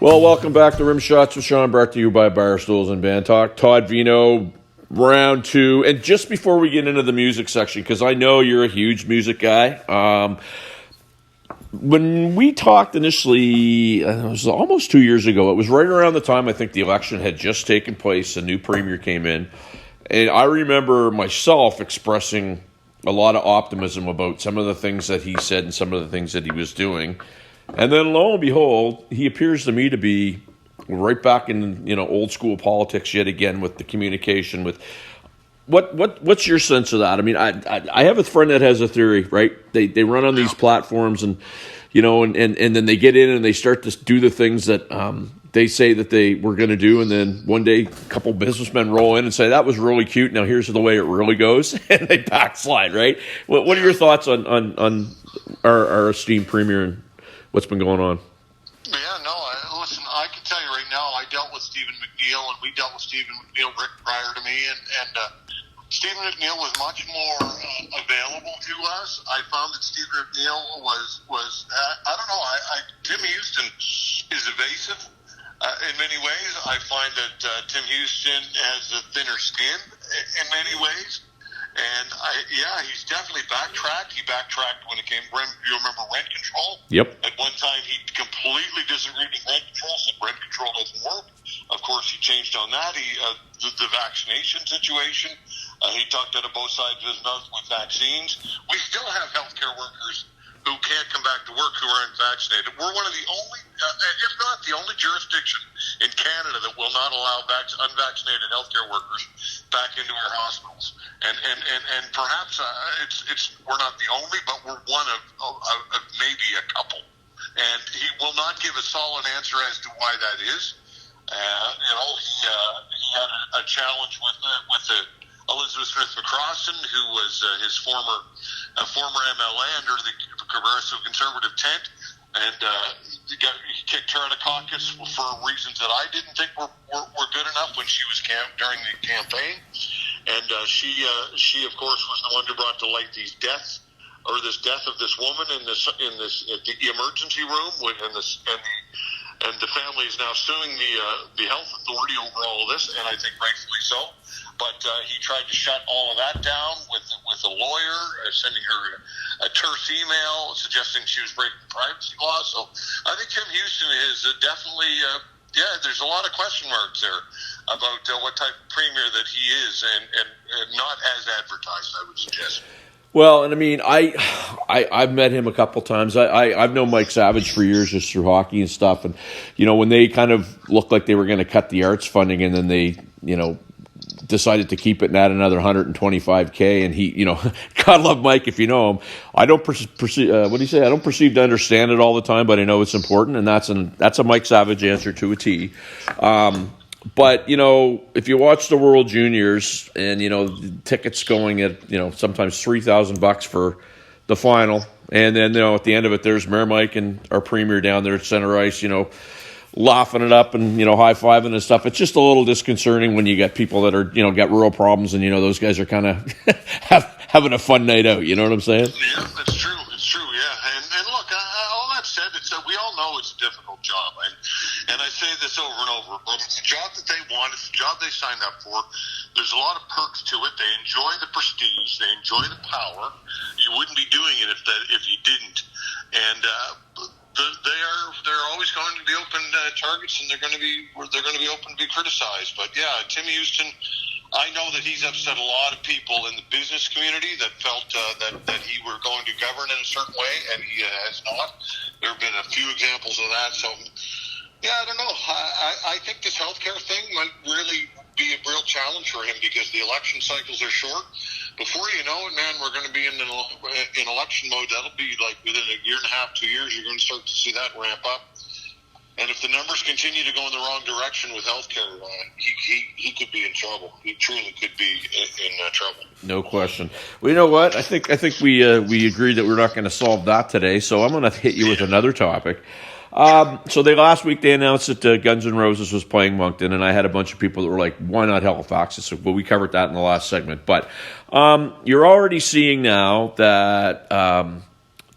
Well, welcome back to Rimshots with Sean, brought to you by Barstools and Bandtalk. Todd Veinotte, round two. And just before we get into the music section, because I know you're a huge music guy, when we talked initially, it was almost 2 years ago. It was right around the time I think the election had just taken place. A new premier came in. And I remember myself expressing a lot of optimism about some of the things that he said and some of the things that he was doing. And then lo and behold, he appears to me to be right back in old school politics yet again with the communication. With what's your sense of that? I mean, I have a friend that has a theory, right? They run on these platforms and then they get in and they start to do the things that they say that they were going to do, and then one day a couple businessmen roll in and say that was really cute. Now here's the way it really goes, and they backslide, right? What are your thoughts on our esteemed premier and what's been going on? Listen, I can tell you right now, I dealt with Stephen McNeil, and we dealt with Stephen McNeil prior to me, and Stephen McNeil was much more available to us. I found that Stephen McNeil was I don't know, Tim Houston is evasive in many ways. I find that Tim Houston has a thinner skin in many ways. And he's definitely backtracked. He backtracked when it came. You remember rent control? Yep. At one time, he completely disagreed with rent control. Said rent control doesn't work. Of course, he changed on that. The vaccination situation. He talked out of both sides of his mouth with vaccines. We still have healthcare workers who can't come back to work who are unvaccinated. We're one of the only, if not the only jurisdiction in Canada that will not allow unvaccinated healthcare workers back into our hospitals. And perhaps it's we're not the only, but we're one of maybe a couple. And he will not give a solid answer as to why that is. He had a challenge with Elizabeth Smith McCrossan, who was his former MLA under the Progressive Conservative tent, and he kicked her out of caucus for reasons that I didn't think were good enough when she was during the campaign. And she of course was the one who brought to light this death of this woman in the emergency room, and the family is now suing the health authority over all of this, and I think rightfully so. But he tried to shut all of that down with a lawyer, sending her a terse email suggesting she was breaking privacy law. So I think Tim Houston is definitely, there's a lot of question marks there about what type of premier that he is, and not as advertised, I would suggest. Well, and I mean, I've met him a couple times. I've known Mike Savage for years just through hockey and stuff. And, when they kind of looked like they were going to cut the arts funding, and then they, decided to keep it and add another $125K. And he, God love Mike if you know him. I don't perceive, what do you say? I don't perceive to understand it all the time, but I know it's important. And that's a Mike Savage answer to a T. But, if you watch the World Juniors and, the tickets going at, sometimes $3,000 for the final. And then, at the end of it, there's Mayor Mike and our premier down there at center ice, laughing it up and, high-fiving and stuff. It's just a little disconcerting when you get people that are, got real problems and, those guys are kind of having a fun night out. You know what I'm saying? Yeah, it's true. It's true, yeah. And look, all that said, we all know it's a difficult job. And I say this over and over, but it's a job that they want. It's a job they signed up for. There's a lot of perks to it. They enjoy the prestige. They enjoy the power. You wouldn't be doing it if you didn't. And they're always going to be open targets, and they're going to be open to be criticized. But yeah, Tim Houston, I know that he's upset a lot of people in the business community that felt that he were going to govern in a certain way, and he has not. There have been a few examples of that. So yeah, I don't know. I think this healthcare thing might really be a real challenge for him because the election cycles are short. Before you know it, man, we're going to be in election mode. That'll be like within a year and a half, 2 years, you're going to start to see that ramp up. And if the numbers continue to go in the wrong direction with healthcare, he could be in trouble. He truly could be in trouble. No question. Well, you know what? I think we agreed that we're not going to solve that today. So I'm going to hit you with another topic. So last week they announced that Guns N' Roses was playing Moncton, and I had a bunch of people that were like, why not Halifax? So, well, we covered that in the last segment. But you're already seeing now that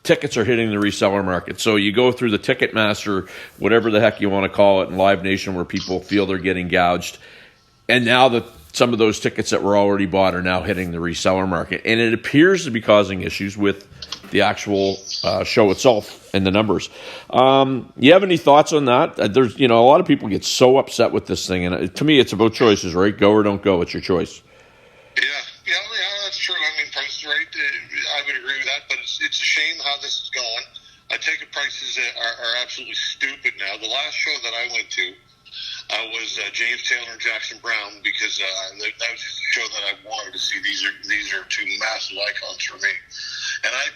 tickets are hitting the reseller market. So you go through the Ticketmaster, whatever the heck you want to call it, in Live Nation, where people feel they're getting gouged. And now some of those tickets that were already bought are now hitting the reseller market. And it appears to be causing issues with the actual show itself and the numbers. You have any thoughts on that? There's, a lot of people get so upset with this thing. And to me, it's about choices, right? Go or don't go. It's your choice. Yeah, that's true. I mean, Price is Right. I would agree with that, but it's a shame how this is going. I take it prices are absolutely stupid now. The last show that I went to was James Taylor and Jackson Brown, because that was just a show that I wanted to see. These are two massive icons for me. And I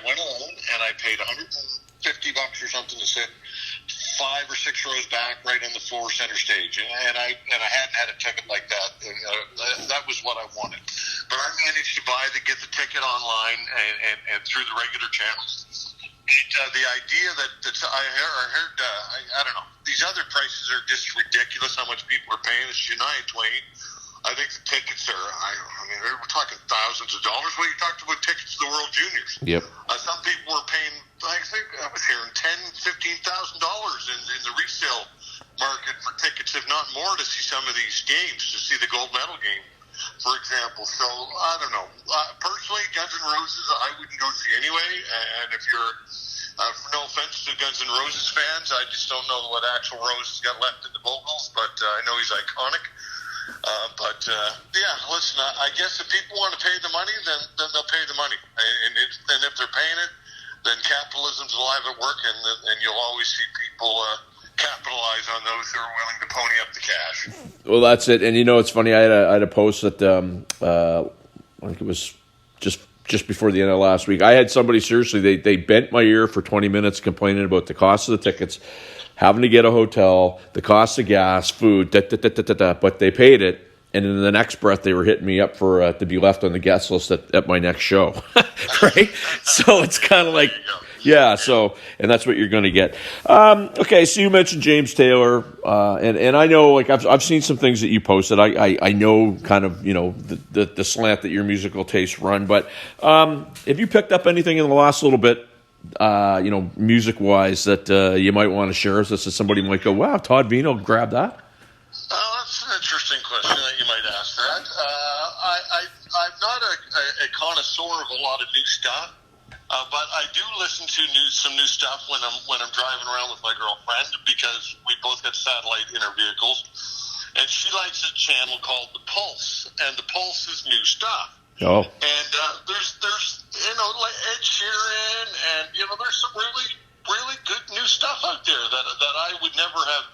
went alone, and I paid $150 or something to sit 5 or 6 rows back, right on the floor, center stage. And I hadn't had a ticket like that. That was what I wanted. But I managed to get the ticket online and through the regular channels. The idea that I heard, I don't know, these other prices are just ridiculous. How much people are paying? It's Shania Twain. I think the tickets are, we're talking thousands of dollars. Well, you talked about tickets to the World Juniors. Yep. Some people were paying, I think I was hearing $10,000, $15,000 in the resale market for tickets, if not more, to see some of these games, to see the gold medal game, for example. So, I don't know. Personally, Guns N' Roses, I wouldn't go see anyway. And if you're, no offense to Guns N' Roses fans, I just don't know what actual Rose has got left in the vocals, but I know he's iconic. Listen, I guess if people want to pay the money, then they'll pay the money. And if they're paying it, then capitalism's alive at work, and you'll always see people capitalize on those who are willing to pony up the cash. Well, that's it. And it's funny. I had a post that I think it was just before the end of last week. I had somebody, seriously, they bent my ear for 20 minutes complaining about the cost of the tickets, having to get a hotel, the cost of gas, food, but they paid it. And in the next breath, they were hitting me up for to be left on the guest list at my next show, right? So it's kind of like, yeah. So, and that's what you're going to get. Okay, so you mentioned James Taylor, and I know, like, I've seen some things that you posted. I know kind of the slant that your musical tastes run. But have you picked up anything in the last little bit, music wise, that you might want to share with us? That somebody might go, wow, Todd Veinotte grabbed that. That's an interesting question that you might ask that. I'm not a connoisseur of a lot of new stuff, but I do listen to some new stuff when I'm driving around with my girlfriend, because we both got satellite in our vehicles, and she likes a channel called The Pulse, and The Pulse is new stuff. Oh. And there's like Ed Sheeran, and there's some really really good new stuff out there that I would never have.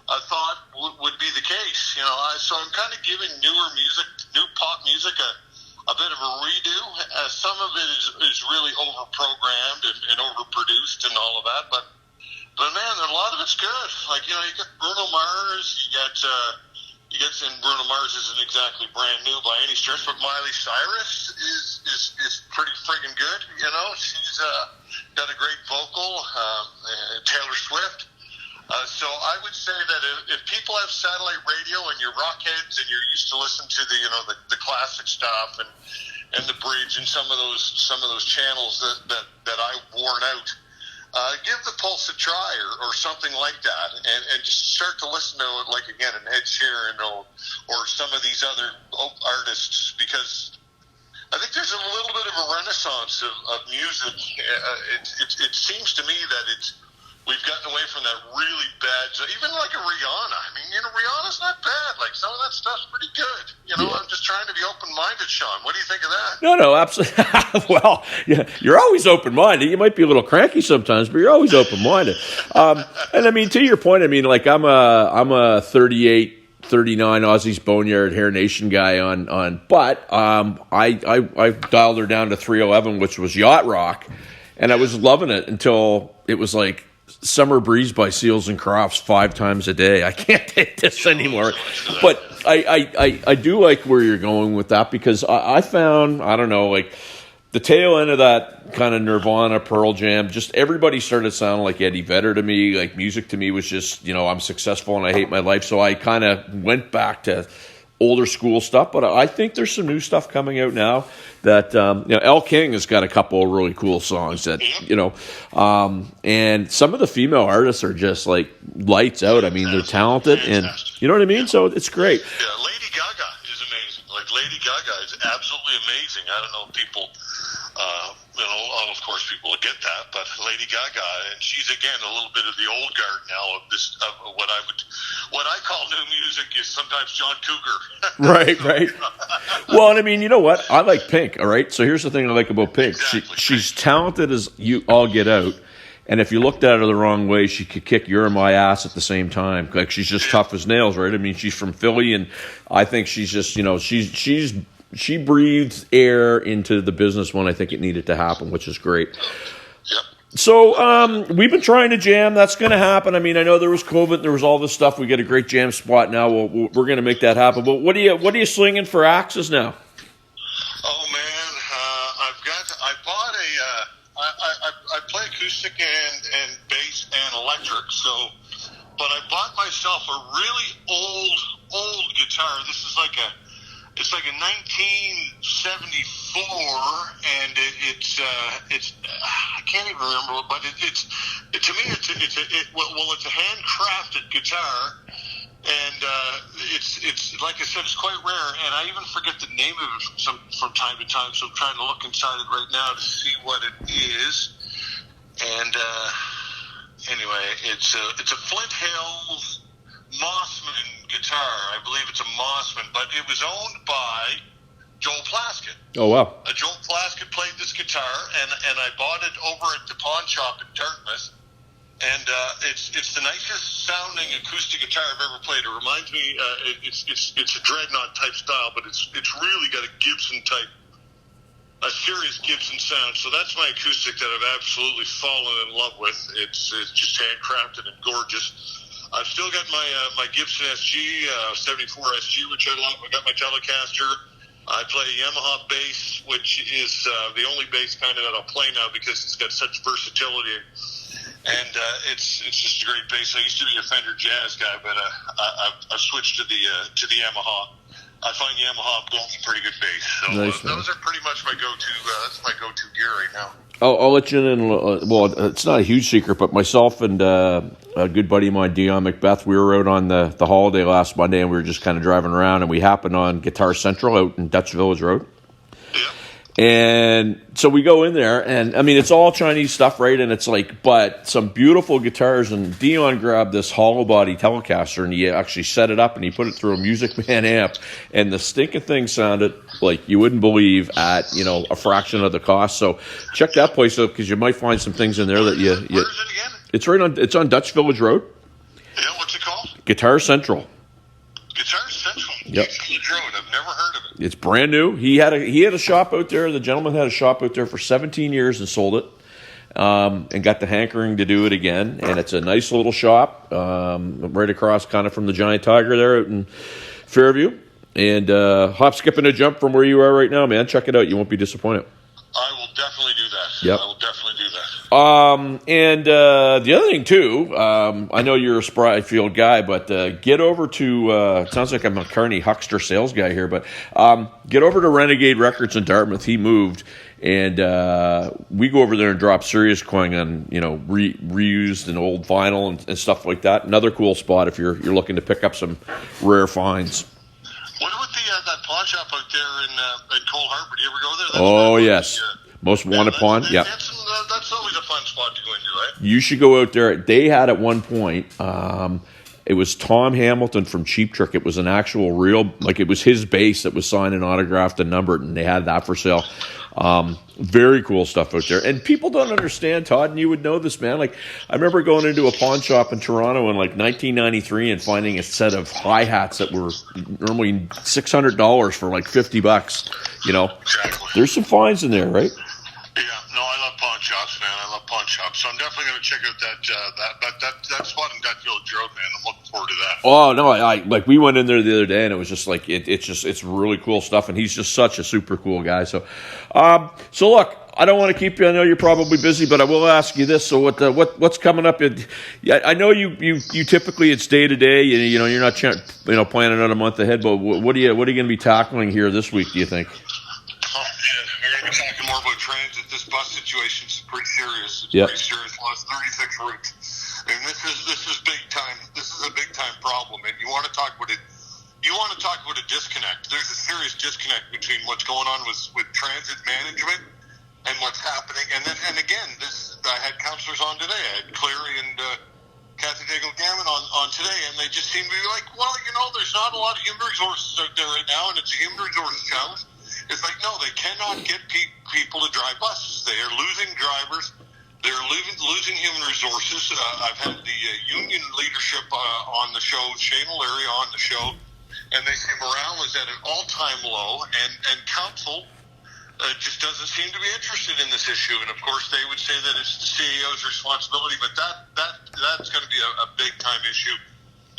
I thought would be the case, So I'm kind of giving new pop music, a bit of a redo. Some of it is really overprogrammed and overproduced and all of that, but man, a lot of it's good. Like you got Bruno Mars, and Bruno Mars isn't exactly brand new by any stretch, but Miley Cyrus is pretty friggin' good. She's got a great vocal. Taylor Swift. So I would say that if people have satellite radio and you're rockheads and you're used to listen to the classic stuff and the bridge and some of those channels that I've worn out, give the Pulse a try or something like that, and just start to listen to it, like again an Ed Sheeran or some of these other artists, because I think there's a little bit of a renaissance of music. It seems to me that we've gotten away from that really bad, even like a Rihanna. I mean, Rihanna's not bad. Like, some of that stuff's pretty good. Yeah. I'm just trying to be open-minded, Sean. What do you think of that? No, absolutely. Well, yeah, you're always open-minded. You might be a little cranky sometimes, but you're always open-minded. And I mean, to your point, I mean, like, I'm a 38, 39 Aussies Boneyard Hair Nation guy but I dialed her down to 311, which was yacht rock, and I was loving it until it was like Summer Breeze by Seals and Crofts 5 times a day. I can't take this anymore. But I do like where you're going with that, because I found, I don't know, like the tail end of that kind of Nirvana, Pearl Jam, just everybody started sounding like Eddie Vedder to me. Like, music to me was just, I'm successful and I hate my life. So I kind of went back to older school stuff, but I think there's some new stuff coming out now that, El King has got a couple of really cool songs that, and some of the female artists are just like lights out. I mean, they're talented and you know what I mean? So it's great. Yeah, Lady Gaga is amazing. Like Lady Gaga is absolutely amazing. I don't know if people, of course people will get that, but Lady Gaga, and she's again a little bit of the old guard now of what I call new music is sometimes John Cougar. Right. Well, and I mean, you know what? I like Pink. All right. So here's the thing I like about Pink. Exactly. She's talented as you all get out. And if you looked at her the wrong way, she could kick your and my ass at the same time. Like she's just tough as nails, right? I mean, she's from Philly, and I think she's just, she breathes air into the business when I think it needed to happen, which is great. Yep. So we've been trying to jam. That's going to happen. I mean, I know there was COVID, there was all this stuff. We get a great jam spot now. We're going to make that happen. But what are you slinging for axes now? Oh man, I play acoustic and bass and electric. But I bought myself a really old guitar. This is it's like a 1974, and it's I can't even remember, but to me it's a handcrafted guitar, and it's like I said, it's quite rare, and I even forget the name of it from time to time. So I'm trying to look inside it right now to see what it is, and anyway, it's a Flint Hills Mossman guitar. I believe it's a Mossman, but it was owned by Joel Plaskett. Oh, wow. Joel Plaskett played this guitar, and I bought it over at the pawn shop in Dartmouth, and it's the nicest sounding acoustic guitar I've ever played. It reminds me, it's a dreadnought type style, but it's really got a Gibson type, a serious Gibson sound. So that's my acoustic that I've absolutely fallen in love with. It's just handcrafted and gorgeous. I've still got my Gibson SG, 74 SG, which I love. I got my Telecaster. I play a Yamaha bass, which is the only bass kind of that I'll play now because it's got such versatility. And it's just a great bass. I used to be a Fender Jazz guy, but I've switched to the Yamaha. I find Yamaha builds a pretty good bass. So nice, those are pretty much my go-to. That's my go-to gear right now. I'll let you in. Well, it's not a huge secret, but myself and a good buddy of mine, Dion Macbeth, we were out on the holiday last Monday, and we were just kind of driving around, and we happened on Guitar Central out in Dutch Village Road. And so we go in there, and I mean, it's all Chinese stuff, right? And it's like, but some beautiful guitars. And Dion grabbed this hollow body Telecaster, and he actually set it up, and he put it through a Music Man amp, and the stinking thing sounded like you wouldn't believe at a fraction of the cost. So check that place out because you might find some things in there that you. Where is it again? It's on Dutch Village Road. Yeah, what's it called? Guitar Central. Guitar Central. Yep. Village Road. I've never heard of it. It's brand new. He had a shop out there. The gentleman had a shop out there for 17 years and sold it, and got the hankering to do it again. And it's a nice little shop, right across kind of from the Giant Tiger there out in Fairview. And hop, skip, and a jump from where you are right now, man. Check it out. You won't be disappointed. I will definitely do that. Yep. I will definitely do that. And the other thing too, I know you're a Spryfield guy, but get over to. It sounds like I'm a Kearney Huckster sales guy here, but get over to Renegade Records in Dartmouth. He moved, and we go over there and drop serious coin on reused and old vinyl and stuff like that. Another cool spot if you're looking to pick up some rare finds. What about that pawn shop out there in Cole Harbour? Do you ever go there? Yes. Most Wanted Pawn. Yeah. That's always a fun spot to go into, right? You should go out there. They had at one point, it was Tom Hamilton from Cheap Trick. It was an actual real, like it was his bass that was signed and autographed and numbered, and they had that for sale. Very cool stuff out there. And people don't understand, Todd, and you would know this, man. Like, I remember going into a pawn shop in Toronto in like 1993 and finding a set of hi-hats that were normally $600 for like $50. Exactly. There's some finds in there, right? Yeah, no, I love pawn shops, man. I love pawn shops. So I'm definitely going to check out that spot in Dutch Village Road, man. I'm looking forward to that. Oh no, I like we went in there the other day, and it was just like it's really cool stuff, and he's just such a super cool guy. So, look, I don't want to keep you. I know you're probably busy, but I will ask you this. So what's coming up? I know you typically it's day to day. You know, you're not planning out a month ahead. But what are you going to be tackling here this week? Do you think? Oh, man, we're going to be talking more about transit. This bus situation is pretty serious. It's yep. pretty serious. Lost 36 routes, and this is big time. This is a big time problem. And you want to talk about it. You want to talk about a disconnect. There's a serious disconnect between what's going on with transit management and what's happening. And again, I had counselors on today. I had Clary and Kathy Daigle-Gammon on today, and they just seem to be like, well, there's not a lot of human resources out there right now, and it's a human resources challenge. It's like, no, they cannot get people to drive buses. They are losing drivers. They're losing human resources. I've had the union leadership on the show, Shane O'Leary on the show, and they say morale is at an all-time low, and council just doesn't seem to be interested in this issue. And of course, they would say that it's the CAO's responsibility, but that's going to be a big-time issue,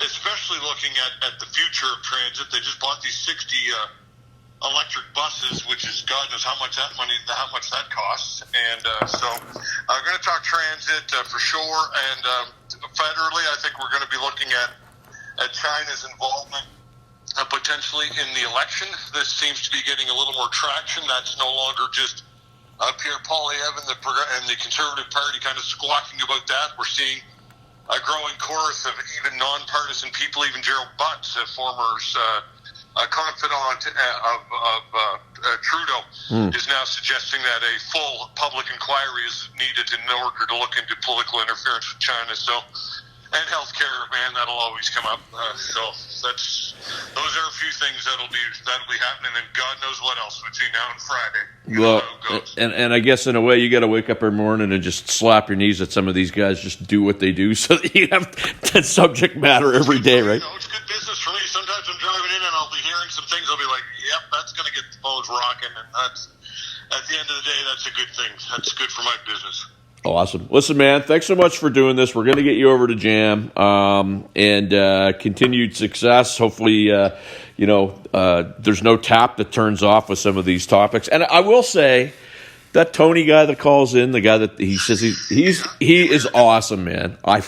especially looking at the future of transit. They just bought these 60 electric buses, which is God knows how much that costs. And so I'm going to talk transit for sure. And federally, I think we're going to be looking at China's involvement potentially in the election. This seems to be getting a little more traction. That's no longer just Pierre Poilievre and the Conservative Party kind of squawking about that. We're seeing a growing chorus of even nonpartisan people, even Gerald Butts, a former confidant of Trudeau, is now suggesting that a full public inquiry is needed in order to look into political interference with China. So, and healthcare, man, that'll always come up. So those are a few things that'll be happening, and God knows what else between now and Friday. Well, and I guess in a way you got to wake up every morning and just slap your knees at some of these guys. Just do what they do, so that you have that subject matter every day, right? It's good business for me. Sometimes I'm driving in and I'll be hearing some things. I'll be like, "Yep, that's going to get the phones rocking," and that's at the end of the day, that's a good thing. That's good for my business. Awesome. Listen, man, thanks so much for doing this. We're going to get you over to Jam, and continued success. Hopefully, there's no tap that turns off with some of these topics. And I will say that Tony guy that calls in, the guy that he says he is awesome, man. I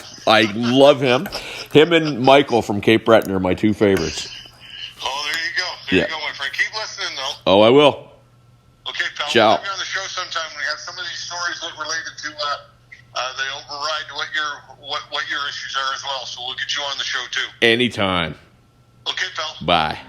love him. Him and Michael from Cape Breton are my two favorites. Oh, there you go. There you go, my friend. Keep listening, though. Oh, I will. Okay, pal. Ciao. We'll have you on the show sometime. We have some of these stories that related to they override what your issues are as well. So we'll get you on the show too. Anytime. Okay, pal. Bye.